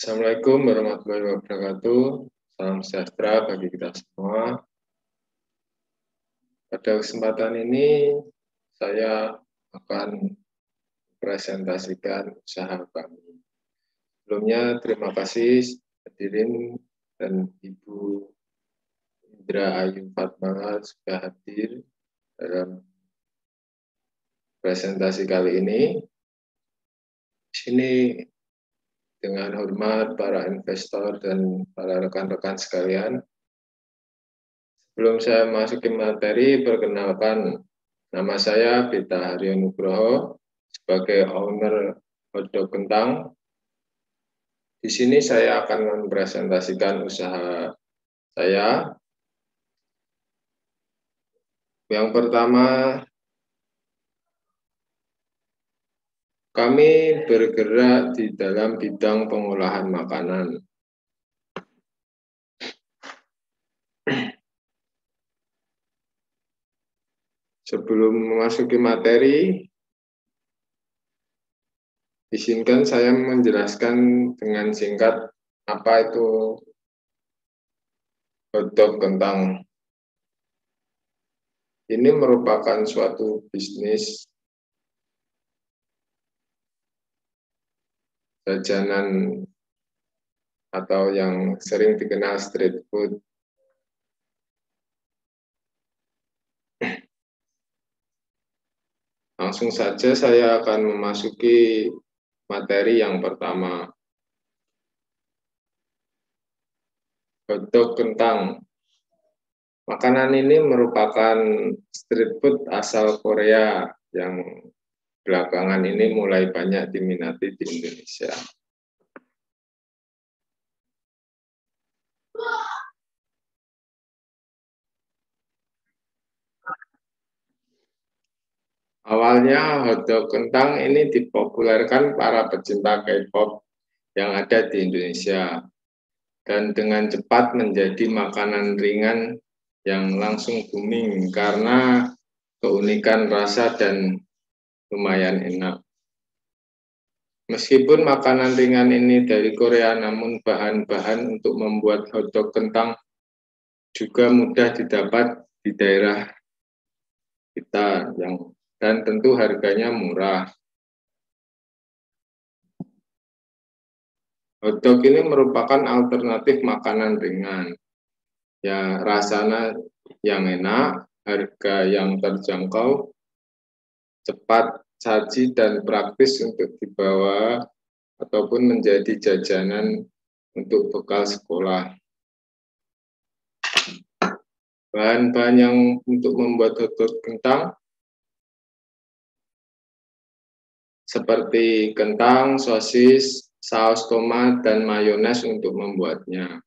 Assalamualaikum warahmatullahi wabarakatuh. Salam sejahtera bagi kita semua. Pada kesempatan ini, saya akan presentasikan usaha kami. Sebelumnya, terima kasih hadirin dan Ibu Indra Ayu Fatmala sudah hadir dalam presentasi kali ini. Di sini dengan hormat para investor dan para rekan-rekan sekalian, sebelum saya masukin materi, perkenalkan nama saya Pita Haryo Nugroho sebagai owner Hotdog Kentang. Di sini saya akan mempresentasikan usaha saya. Yang pertama, kami bergerak di dalam bidang pengolahan makanan. Sebelum memasuki materi, izinkan saya menjelaskan dengan singkat apa itu hotdog kentang. Ini merupakan suatu bisnis jajanan atau yang sering dikenal street food. Langsung saja saya akan memasuki materi yang pertama. Hotdog kentang. Makanan ini merupakan street food asal Korea yang belakangan ini mulai banyak diminati di Indonesia. Awalnya hotdog kentang ini dipopulerkan para pecinta K-pop yang ada di Indonesia dan dengan cepat menjadi makanan ringan yang langsung booming karena keunikan rasa dan lumayan enak. Meskipun makanan ringan ini dari Korea, namun bahan-bahan untuk membuat hotdog kentang juga mudah didapat di daerah kita dan tentu harganya murah. Hotdog ini merupakan alternatif makanan ringan. Ya, rasanya yang enak, harga yang terjangkau, cepat saji dan praktis untuk dibawa ataupun menjadi jajanan untuk bekal sekolah. Bahan-bahan yang untuk membuat hotdog kentang seperti kentang, sosis, saus tomat, dan mayones untuk membuatnya.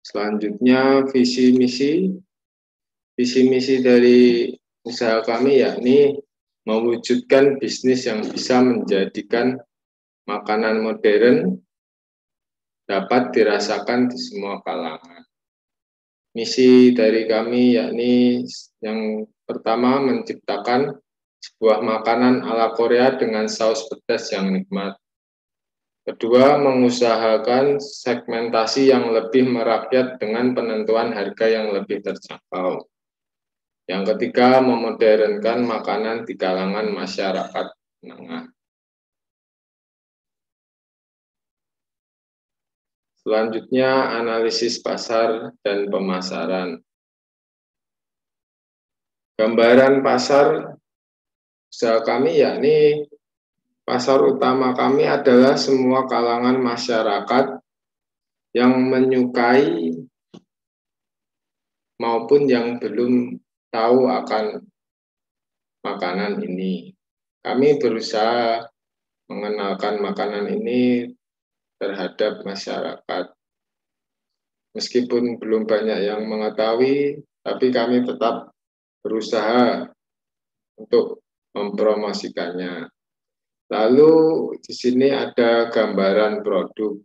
Selanjutnya visi misi dari usaha kami yakni mewujudkan bisnis yang bisa menjadikan makanan modern dapat dirasakan di semua kalangan. Misi dari kami yakni yang pertama menciptakan sebuah makanan ala Korea dengan saus pedas yang nikmat. Kedua, mengusahakan segmentasi yang lebih merakyat dengan penentuan harga yang lebih terjangkau. Yang ketiga, memodernkan makanan di kalangan masyarakat menengah. Selanjutnya, analisis pasar dan pemasaran. Gambaran pasar usaha kami yakni pasar utama kami adalah semua kalangan masyarakat yang menyukai maupun yang belum tahu akan makanan ini. Kami berusaha mengenalkan makanan ini terhadap masyarakat. Meskipun belum banyak yang mengetahui, tapi kami tetap berusaha untuk mempromosikannya. Lalu di sini ada gambaran produk.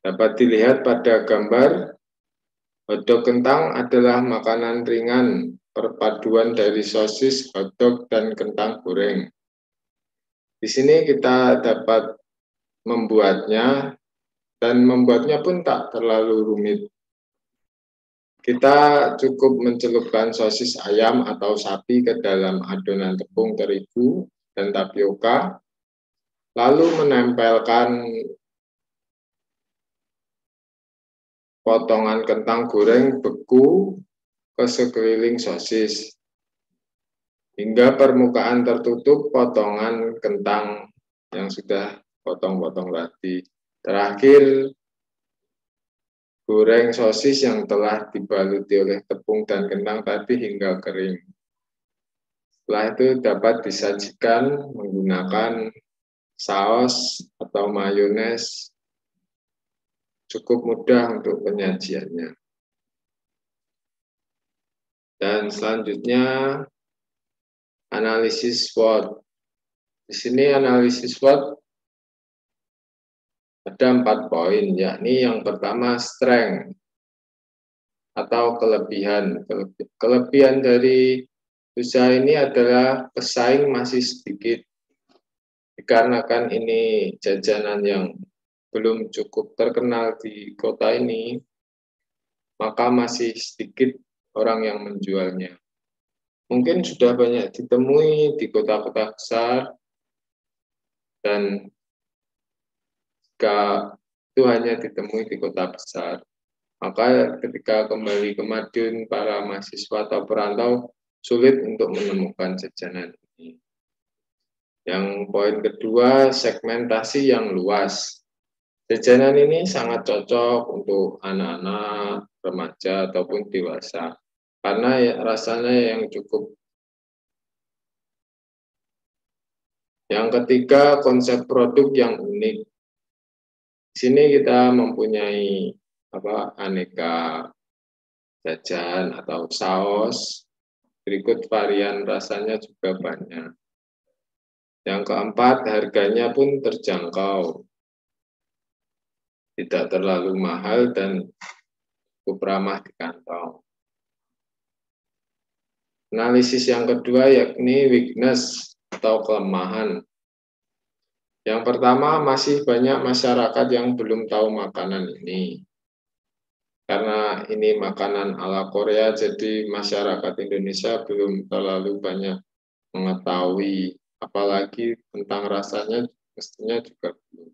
Dapat dilihat pada gambar, hotdog kentang adalah makanan ringan perpaduan dari sosis, hotdog, dan kentang goreng. Di sini kita dapat membuatnya, dan membuatnya pun tak terlalu rumit. Kita cukup mencelupkan sosis ayam atau sapi ke dalam adonan tepung terigu dan tapioka, lalu menempelkan potongan kentang goreng beku ke sekeliling sosis, hingga permukaan tertutup potongan kentang yang sudah potong-potong tadi. Terakhir, goreng sosis yang telah dibaluti oleh tepung dan kentang tadi hingga kering. Setelah itu dapat disajikan menggunakan saus atau mayones. Cukup mudah untuk penyajiannya. Dan selanjutnya analisis SWOT. Di sini analisis SWOT ada 4 poin, yakni yang pertama strength atau kelebihan. Kelebihan dari usaha ini adalah pesaing masih sedikit, dikarenakan ini jajanan yang belum cukup terkenal di kota ini, maka masih sedikit orang yang menjualnya. Mungkin sudah banyak ditemui di kota-kota besar, dan jika itu hanya ditemui di kota besar, maka ketika kembali ke Madiun, para mahasiswa atau perantau sulit untuk menemukan jajanan ini. Yang poin kedua, segmentasi yang luas. Jajanan ini sangat cocok untuk anak-anak, remaja, ataupun dewasa, karena rasanya yang cukup. Yang ketiga, konsep produk yang unik. Di sini kita mempunyai aneka jajan atau saus, berikut varian rasanya juga banyak. Yang keempat, harganya pun terjangkau, tidak terlalu mahal dan cukup ramah di kantong. Analisis yang kedua yakni weakness atau kelemahan. Yang pertama, masih banyak masyarakat yang belum tahu makanan ini. Karena ini makanan ala Korea, jadi masyarakat Indonesia belum terlalu banyak mengetahui, apalagi tentang rasanya mestinya juga belum.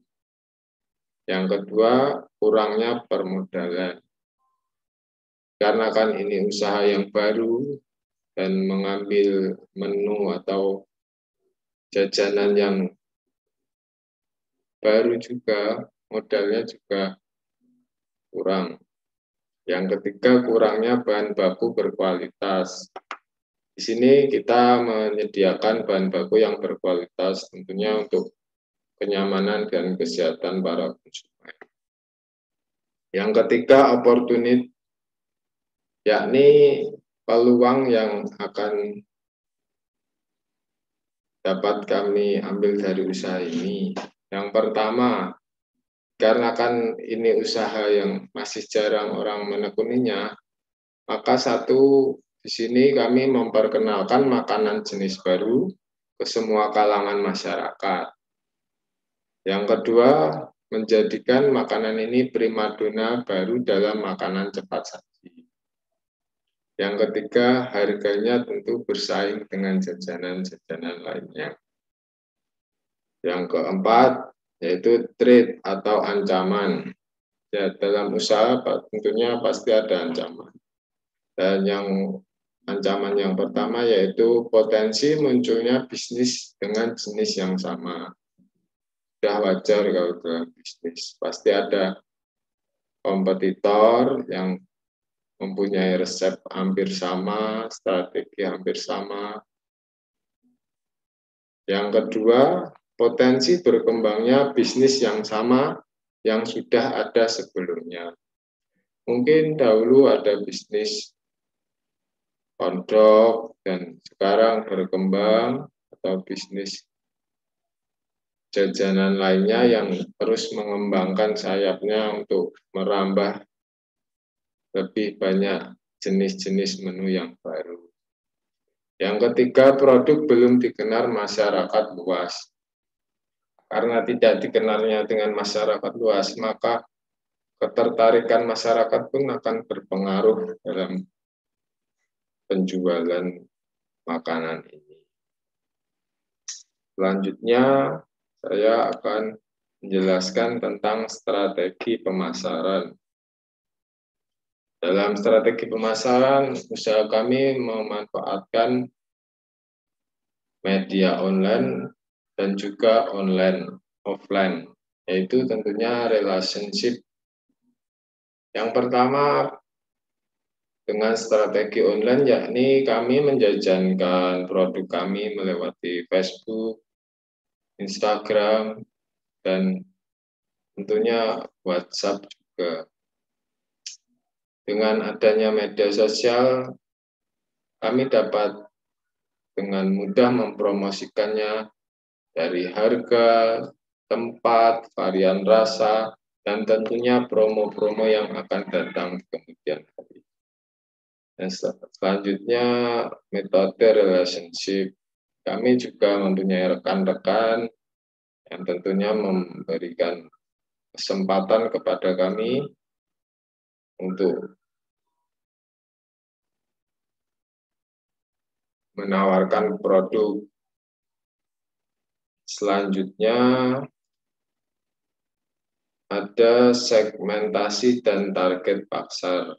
Yang kedua, kurangnya permodalan. Karena kan ini usaha yang baru dan mengambil menu atau jajanan yang baru juga, modalnya juga kurang. Yang ketiga, kurangnya bahan baku berkualitas. Di sini kita menyediakan bahan baku yang berkualitas, tentunya untuk kenyamanan dan kesehatan para konsumen. Yang ketiga, opportunity, yakni peluang yang akan dapat kami ambil dari usaha ini. Yang pertama, karena kan ini usaha yang masih jarang orang menekuninya, maka satu, di sini kami memperkenalkan makanan jenis baru ke semua kalangan masyarakat. Yang kedua, menjadikan makanan ini primadona baru dalam makanan cepat saji. Yang ketiga, harganya tentu bersaing dengan jajanan-jajanan lainnya. Yang keempat, yaitu threat atau ancaman. Ya, dalam usaha tentunya pasti ada ancaman. Dan yang ancaman yang pertama yaitu potensi munculnya bisnis dengan jenis yang sama. Sudah wajar kalau dalam bisnis. Pasti ada kompetitor yang mempunyai resep hampir sama, strategi hampir sama. Yang kedua, potensi berkembangnya bisnis yang sama yang sudah ada sebelumnya. Mungkin dahulu ada bisnis hotdog dan sekarang berkembang, atau bisnis jajanan lainnya yang terus mengembangkan sayapnya untuk merambah lebih banyak jenis-jenis menu yang baru. Yang ketiga, produk belum dikenal masyarakat luas. Karena tidak dikenalnya dengan masyarakat luas, maka ketertarikan masyarakat pun akan berpengaruh dalam penjualan makanan ini. Selanjutnya, saya akan menjelaskan tentang strategi pemasaran. Dalam strategi pemasaran, usaha kami memanfaatkan media online dan juga online offline, yaitu tentunya relationship. Yang pertama, dengan strategi online, yakni kami menjajankan produk kami melewati Facebook, Instagram, dan tentunya WhatsApp juga. Dengan adanya media sosial, kami dapat dengan mudah mempromosikannya dari harga, tempat, varian rasa, dan tentunya promo-promo yang akan datang di kemudian hari. Dan selanjutnya, metode relationship. Kami juga mempunyai rekan-rekan yang tentunya memberikan kesempatan kepada kami untuk menawarkan produk. Selanjutnya, ada segmentasi dan target pasar.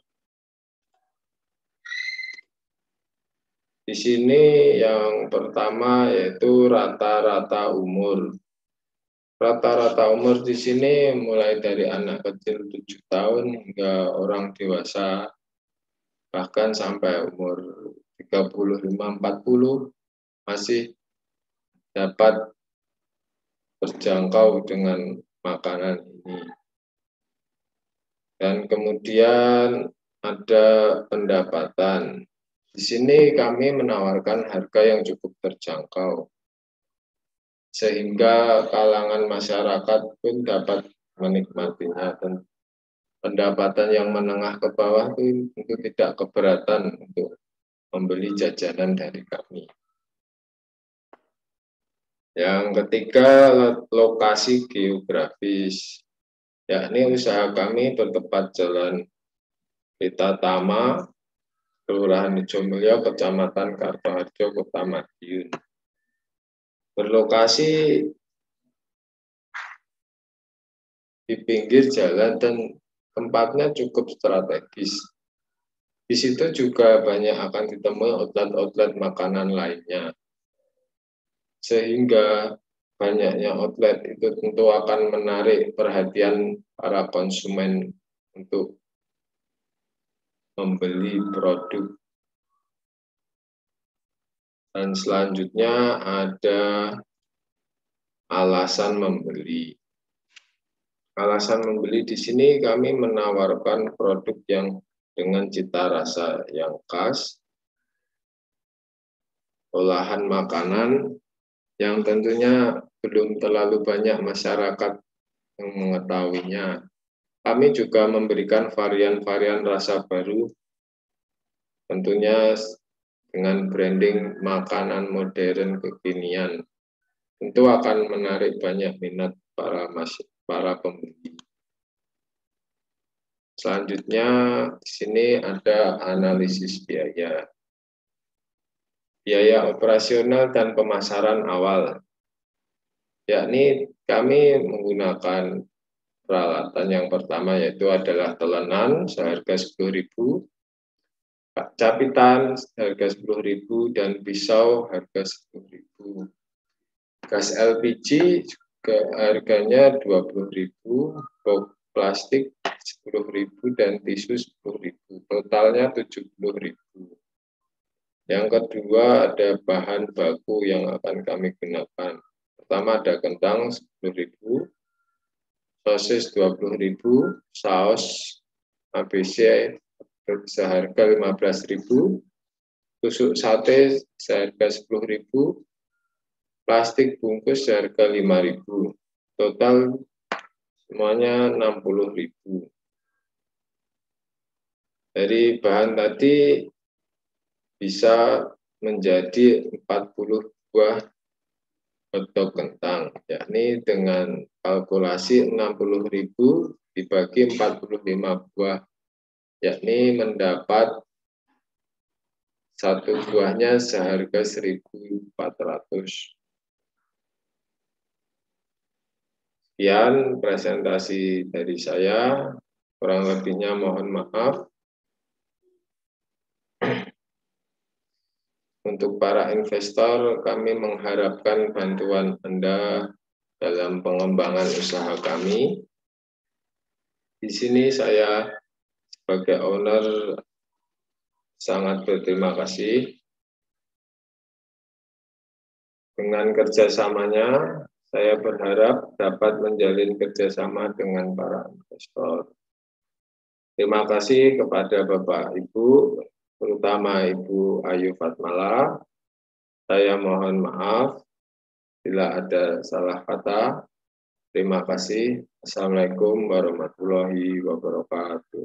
Di sini yang pertama yaitu rata-rata umur. Rata-rata umur di sini mulai dari anak kecil 7 tahun hingga orang dewasa, bahkan sampai umur 35-40 masih dapat terjangkau dengan makanan ini. Dan kemudian ada pendapatan. Di sini kami menawarkan harga yang cukup terjangkau, sehingga kalangan masyarakat pun dapat menikmatinya. Dan pendapatan yang menengah ke bawah itu tentu tidak keberatan untuk membeli jajanan dari kami. Yang ketiga, lokasi geografis, yakni usaha kami bertempat Jalan Pelita Tama, Kelurahan Hijomulyo, Kecamatan Kartoharjo, Kota Madiun. Berlokasi di pinggir jalan dan tempatnya cukup strategis. Di situ juga banyak akan ditemui outlet-outlet makanan lainnya. Sehingga banyaknya outlet itu tentu akan menarik perhatian para konsumen untuk membeli produk. Dan selanjutnya ada alasan membeli. Alasan membeli di sini kami menawarkan produk yang dengan cita rasa yang khas, olahan makanan yang tentunya belum terlalu banyak masyarakat yang mengetahuinya. Kami juga memberikan varian-varian rasa baru, tentunya dengan branding makanan modern kekinian. Tentu akan menarik banyak minat para pembeli. Selanjutnya, di sini ada analisis biaya. Biaya operasional dan pemasaran awal, yakni kami menggunakan peralatan yang pertama yaitu adalah telenan seharga 10.000, capitan harga 10.000, dan pisau harga 10.000. Gas LPG juga harganya 20.000, box plastik 10.000, dan tisu 10.000. Totalnya 70.000. Yang kedua ada bahan baku yang akan kami gunakan. Pertama ada kentang 10.000, sosis 20.000, saus ABC seharga 15.000, tusuk sate seharga 10.000, plastik bungkus seharga 5.000. Total semuanya 60.000. Dari bahan tadi bisa menjadi 40 buah hotdog kentang, yakni dengan kalkulasi 60.000 dibagi 45 buah, yakni mendapat satu buahnya seharga 1.400. Sekian presentasi dari saya, kurang lebihnya mohon maaf. Untuk para investor, kami mengharapkan bantuan Anda dalam pengembangan usaha kami. Di sini saya sebagai owner sangat berterima kasih. Dengan kerjasamanya, saya berharap dapat menjalin kerjasama dengan para investor. Terima kasih kepada Bapak Ibu, terutama Ibu Ayu Fatmala. Saya mohon maaf bila ada salah kata. Terima kasih. Assalamualaikum warahmatullahi wabarakatuh.